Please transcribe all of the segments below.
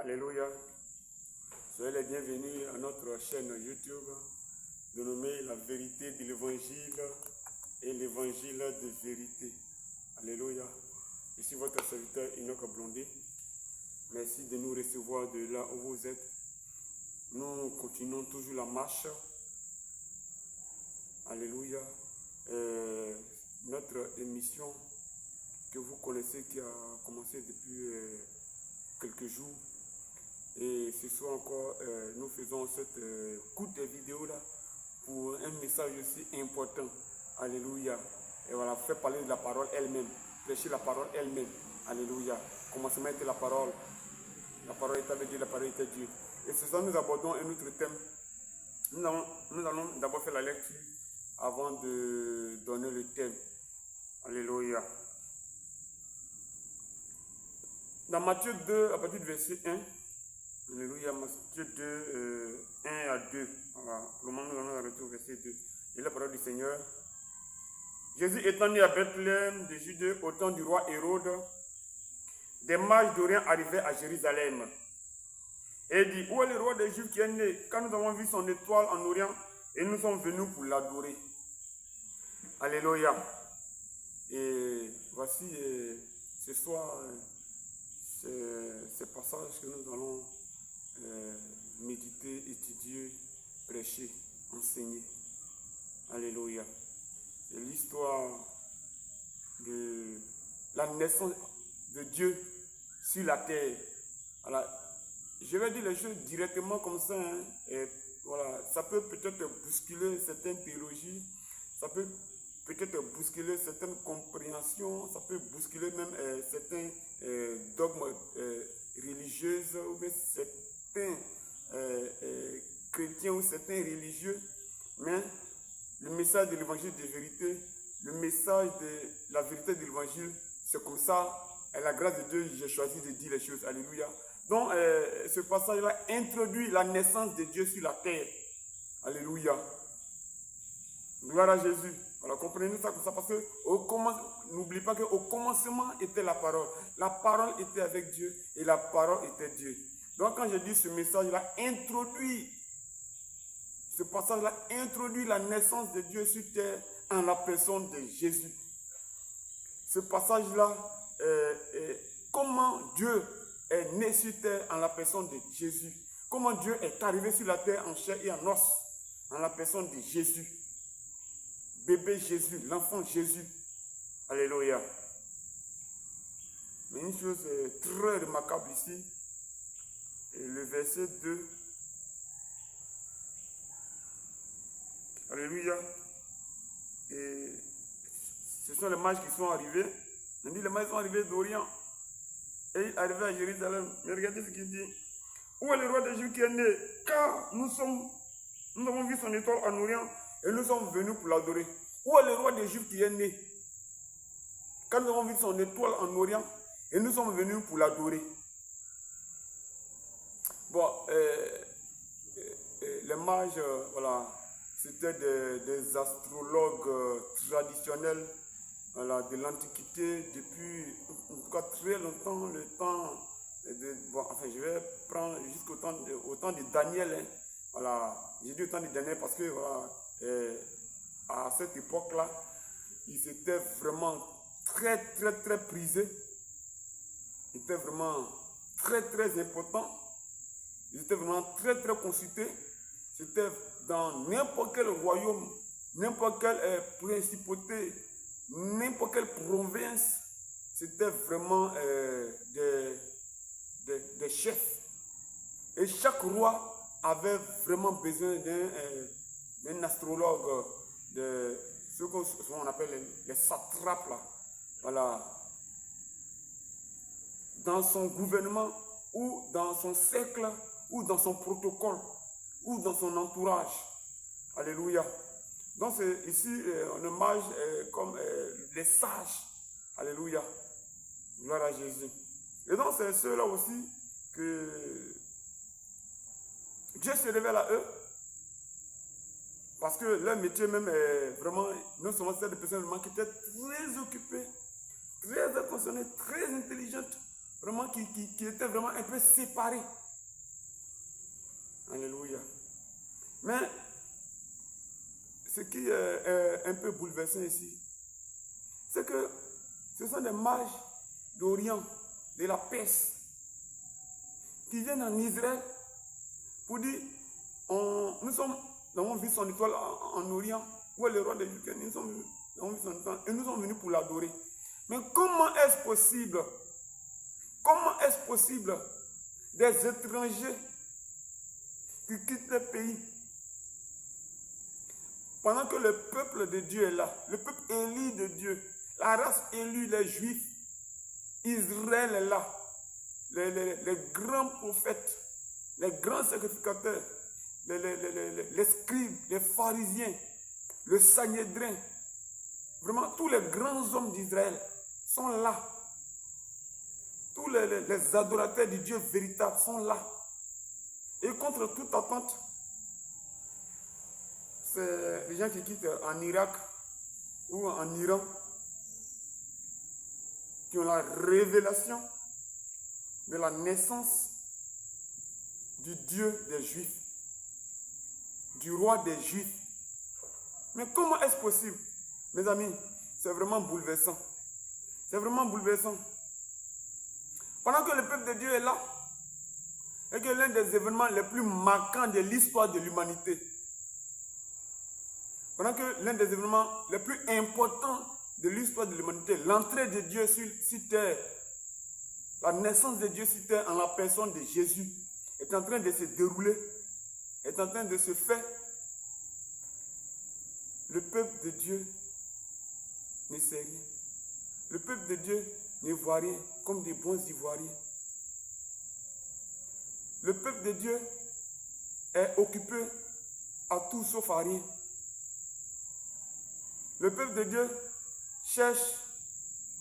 Alléluia. Soyez les bienvenus à notre chaîne YouTube dénommée La vérité de l'évangile et l'évangile de vérité. Alléluia. Je suis votre serviteur Enoch Blondé. Merci de nous recevoir de là où vous êtes. Nous continuons toujours la marche. Alléluia. Notre émission que vous connaissez qui a commencé depuis quelques jours. Et ce soir encore, nous faisons cette courte vidéo là pour un message aussi important. Alléluia. Et voilà, faire parler de la parole elle-même, prêcher la parole elle-même. Alléluia. Commencement était la parole. La parole est avec Dieu, la parole était Dieu. Et ce soir, nous abordons un autre thème. Nous allons d'abord faire la lecture avant de donner le thème. Alléluia. Dans Matthieu 2, à partir du verset 1, Alléluia, Matthieu 2, 1 à 2. Voilà. Pour le moment, nous allons arrêter au verset 2. Et la parole du Seigneur. Jésus étant né à Bethléem de Judée au temps du roi Hérode, des mages d'Orient arrivaient à Jérusalem. Et dit, où est le roi des Juifs qui est né? Quand nous avons vu son étoile en Orient, et nous sommes venus pour l'adorer. Alléluia. Et voici ce soir, ce passage que nous allons méditer, étudier, prêcher, enseigner. Alléluia. C'est l'histoire de la naissance de Dieu sur la terre. Voilà. Je vais dire les choses directement comme ça. Hein. Et voilà. Ça peut peut-être bousculer certaines théologies, ça peut peut-être bousculer certaines compréhensions, ça peut bousculer même certains dogmes religieux ou bien certains chrétiens ou certains religieux. Mais le message de l'évangile de vérité, le message de la vérité de l'évangile, c'est comme ça, à la grâce de Dieu, j'ai choisi de dire les choses. Alléluia. Donc, ce passage-là introduit la naissance de Dieu sur la terre. Alléluia. Gloire à Jésus. Voilà, comprenez ça comme ça, parce que n'oublie pas qu'au commencement était la parole. La parole était avec Dieu et la parole était Dieu. Donc, quand je dis ce message-là, ce passage-là introduit la naissance de Dieu sur terre en la personne de Jésus. Ce passage-là, comment Dieu est né sur terre en la personne de Jésus. Comment Dieu est arrivé sur la terre en chair et en os en la personne de Jésus. Bébé Jésus, l'enfant Jésus. Alléluia. Mais une chose très remarquable ici, le verset 2. Alléluia. Et ce sont les mages qui sont arrivés. On dit les mages sont arrivés d'Orient. Et ils arrivaient à Jérusalem. Mais regardez ce qu'il dit. Où est le roi des Juifs qui est né? Car nous avons vu son étoile en Orient et nous sommes venus pour l'adorer. Où est le roi des Juifs qui est né? Quand nous avons vu son étoile en Orient et nous sommes venus pour l'adorer. Bon, les mages, voilà, c'était des astrologues traditionnels, voilà, de l'Antiquité depuis en tout cas très longtemps, le temps je vais prendre jusqu'au temps de Daniel. Hein, voilà, j'ai dit au temps de Daniel parce que voilà, à cette époque-là, ils étaient vraiment très prisés. Ils étaient vraiment très importants. Ils étaient vraiment très consultés. C'était dans n'importe quel royaume, n'importe quelle principauté, n'importe quelle province. C'était vraiment des chefs. Et chaque roi avait vraiment besoin d'un astrologue, de ce qu'on appelle les satrapes, là. Voilà. Dans son gouvernement, ou dans son cercle, ou dans son protocole, ou dans son entourage. Alléluia. Donc ici, on image comme les sages. Alléluia. Gloire à Jésus. Et donc c'est ceux-là aussi que Dieu se révèle à eux. Parce que leur métier même est vraiment, non seulement c'est des personnes vraiment qui étaient très occupées, très attentionnées, très intelligentes. vraiment qui étaient vraiment un peu séparés. Alléluia. Mais ce qui est un peu bouleversant ici, c'est que ce sont des mages d'Orient, de la Perse, qui viennent en Israël pour dire, nous avons vu son étoile en Orient, où est le roi des Juifs, nous avons vu son étoile, et nous sommes venus pour l'adorer. Mais comment est-ce possible? Comment est-ce possible des étrangers qui quittent le pays pendant que le peuple de Dieu est là, le peuple élu de Dieu, la race élue, les Juifs, Israël est là, les grands prophètes, les grands sacrificateurs, les scribes, les pharisiens, le Sanhédrin, vraiment tous les grands hommes d'Israël sont là. Tous les adorateurs du Dieu véritable sont là. Et contre toute attente, c'est les gens qui quittent en Irak ou en Iran, qui ont la révélation de la naissance du Dieu des Juifs, du roi des Juifs. Mais comment est-ce possible? Mes amis, c'est vraiment bouleversant. C'est vraiment bouleversant. Pendant que le peuple de Dieu est là, et que l'un des événements les plus marquants de l'histoire de l'humanité, pendant que l'un des événements les plus importants de l'histoire de l'humanité, l'entrée de Dieu sur terre, la naissance de Dieu sur terre en la personne de Jésus, est en train de se dérouler, est en train de se faire, le peuple de Dieu ne sait rien. Le peuple de Dieu ne voit rien, comme des bons Ivoiriens. Le peuple de Dieu est occupé à tout sauf à rien. Le peuple de Dieu cherche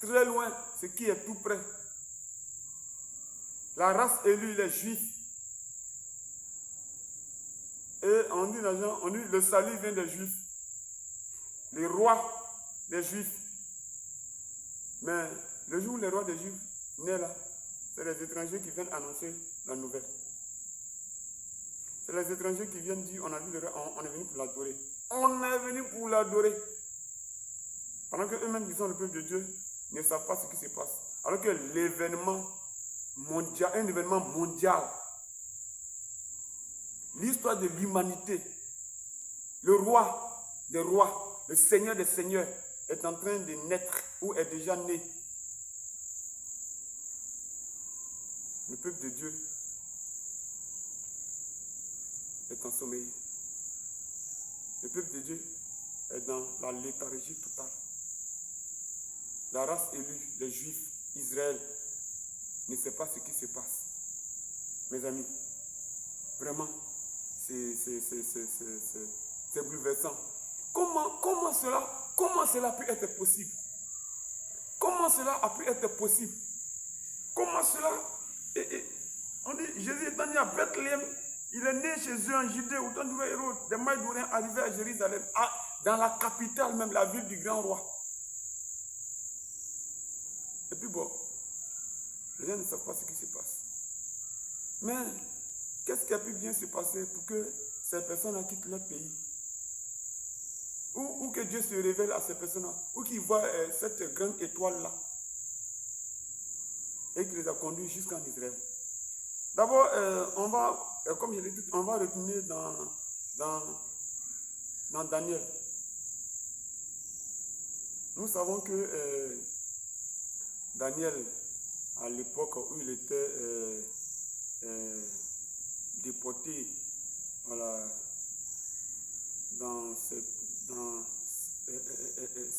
très loin ce qui est tout près. La race élue, les Juifs. Et on dit le salut vient des Juifs. Les rois des Juifs. Mais le jour où les rois des Juifs naissent là, c'est les étrangers qui viennent annoncer la nouvelle. C'est les étrangers qui viennent dire, on a vu le roi, on est venu pour l'adorer. On est venu pour l'adorer. Pendant qu'eux-mêmes qui sont le peuple de Dieu ne savent pas ce qui se passe. Alors que l'événement mondial, un événement mondial, l'histoire de l'humanité, le roi des rois, le seigneur des seigneurs est en train de naître ou est déjà né. Le peuple de Dieu est ensommeillé. Le peuple de Dieu est dans la léthargie totale. La race élue, les Juifs, Israël, ne sait pas ce qui se passe. Mes amis, vraiment, c'est bouleversant. Comment cela a pu être possible? Comment cela a pu être possible? Comment cela... on dit, Jésus étant né à Bethléem, il est né chez eux en Judée, au temps du roi Hérode, des Maïdouriens arrivés à Jérusalem, dans la capitale même, la ville du grand roi. Et puis bon, les gens ne savent pas ce qui se passe. Mais, qu'est-ce qui a pu bien se passer pour que ces personnes quittent leur pays? Ou que Dieu se révèle à ces personnes-là, ou qu'ils voient cette grande étoile-là, et qu'il les a conduits jusqu'en Israël. D'abord, on va, comme je l'ai dit, on va retourner dans Daniel. Nous savons que Daniel, à l'époque où il était déporté, voilà, dans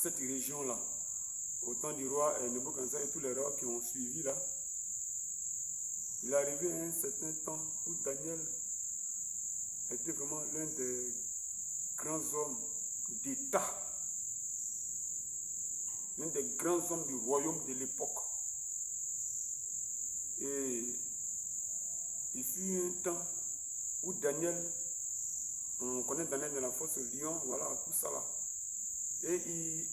cette région-là, au temps du roi Nebuchadnezzar et tous les rois qui ont suivi là, il est arrivé à un certain temps où Daniel était vraiment l'un des grands hommes d'État, l'un des grands hommes du royaume de l'époque. Et il fut un temps où Daniel, on connaît Daniel de la fosse au lion, voilà, tout ça là. Et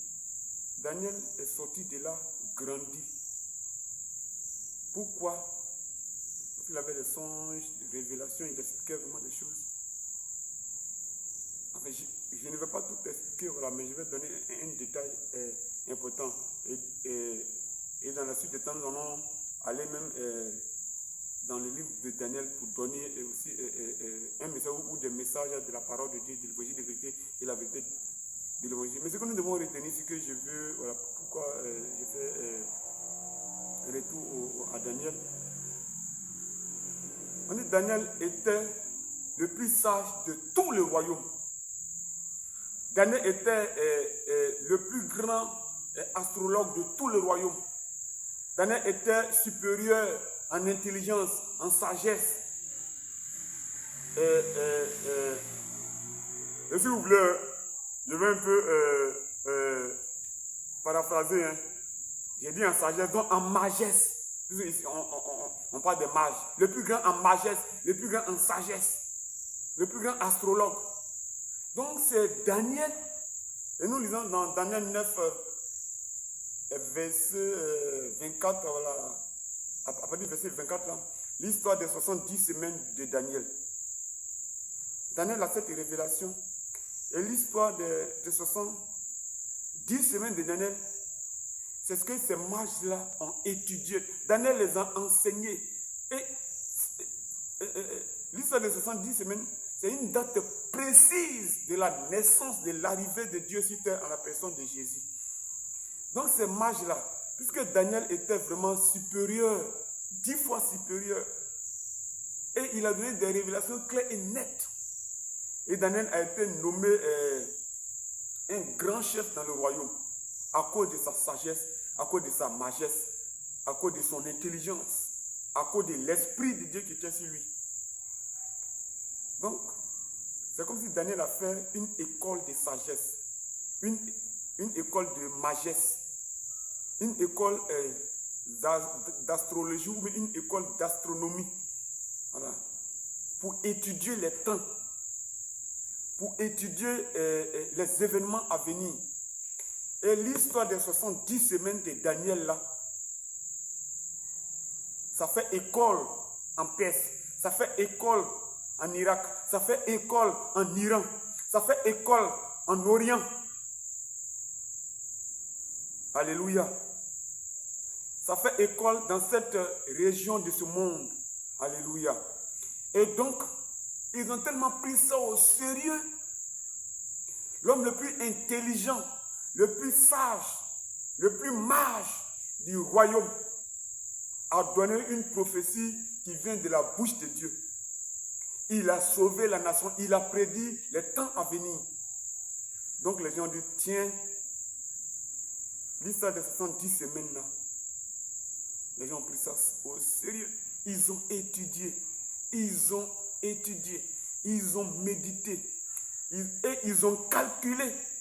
Daniel est sorti de là grandi. Pourquoi? Il avait des songes, des révélations, il expliquait vraiment des choses. Enfin, je ne vais pas tout expliquer, voilà, mais je vais donner un détail important. Et dans la suite des temps, nous allons aller même dans le livre de Daniel pour donner aussi un message ou des messages de la parole de Dieu, de l'évangile de vérité et la vérité de l'évangile. Mais ce que nous devons retenir, c'est que je veux, voilà, pourquoi je fais retour à Daniel. On dit Daniel était le plus sage de tout le royaume. Daniel était le plus grand astrologue de tout le royaume. Daniel était supérieur en intelligence, en sagesse. Et si vous voulez, je vais un peu paraphraser. Hein. J'ai dit en sagesse, donc en magesse. Ici, on parle de mages. Le plus grand en magesse, le plus grand en sagesse, le plus grand astrologue. Donc c'est Daniel. Et nous lisons dans Daniel 9, verset 24, voilà, à partir du verset 24, là, l'histoire des 70 semaines de Daniel. Daniel a cette révélation. Et l'histoire des 70 semaines de Daniel, c'est ce que ces mages-là ont étudié. Daniel les a enseignés. Et l'histoire des 70 semaines, c'est une date précise de la naissance, de l'arrivée de Dieu sur terre en la personne de Jésus. Donc ces mages-là, puisque Daniel était vraiment supérieur, 10 fois supérieur, et il a donné des révélations claires et nettes. Et Daniel a été nommé un grand chef dans le royaume à cause de sa sagesse, à cause de sa magesse, à cause de son intelligence, à cause de l'esprit de Dieu qui était sur lui. Donc, c'est comme si Daniel a fait une école de sagesse, une école de magesse, une école d'astrologie ou une école d'astronomie. Voilà. Pour étudier les temps, pour étudier les événements à venir. Et l'histoire des 70 semaines de Daniel là, ça fait école en Perse, ça fait école en Irak, ça fait école en Iran, ça fait école en Orient. Alléluia. Ça fait école dans cette région de ce monde. Alléluia. Et donc, ils ont tellement pris ça au sérieux. L'homme le plus intelligent, le plus sage, le plus mage du royaume a donné une prophétie qui vient de la bouche de Dieu. Il a sauvé la nation, il a prédit les temps à venir. Donc les gens ont dit, tiens, l'histoire de 70 semaines là, les gens ont pris ça au sérieux. Ils ont étudié, ils ont médité, et ils ont calculé